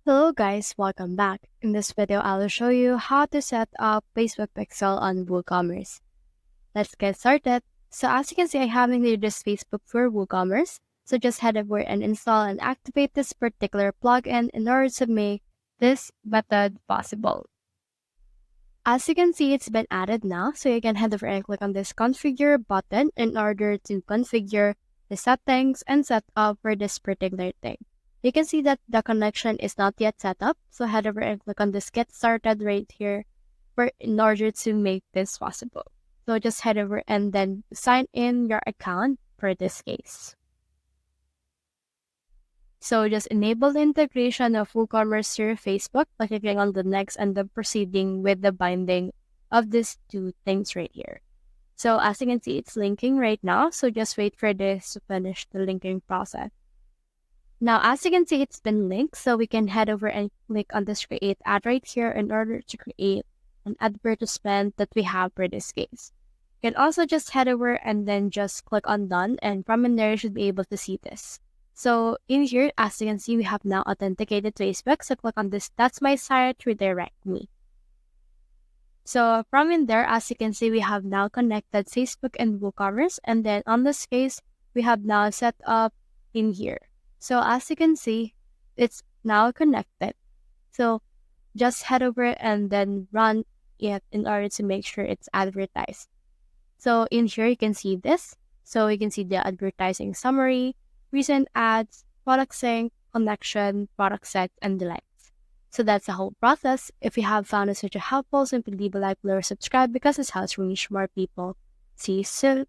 Hello guys, welcome back. In this video, I'll show you how to set up Facebook pixel on WooCommerce. Let's get started. So as you can see, I have in here this Facebook for WooCommerce. So just head over and install and activate this particular plugin in order to make this method possible. As you can see, it's been added now. So you can head over and click on this configure button in order to configure the settings and setup for this particular thing. You can see that the connection is not yet set up. So head over and click on this get started right here in order to make this possible. So just head over and then sign in your account for this case. So just enable the integration of WooCommerce to your Facebook by clicking on the next and then proceeding with the binding of these two things right here. So as you can see, it's linking right now. So just wait for this to finish the linking process. Now, as you can see, it's been linked. So we can head over and click on this create ad right here in order to create an advertisement that we have for this case. You can also just head over and then just click on done. And from in there, you should be able to see this. So in here, as you can see, we have now authenticated Facebook. So click on this, that's my site, to redirect me. So from in there, as you can see, we have now connected Facebook and WooCommerce. And then on this case, we have now set up in here. So as you can see, it's now connected. So just head over and then run it in order to make sure it's advertised. So in here, you can see this. So you can see the advertising summary, recent ads, product sync, connection, product set, and the likes. So that's the whole process. If you have found this video helpful, simply leave a like below or subscribe because this helps reach more people. See you soon.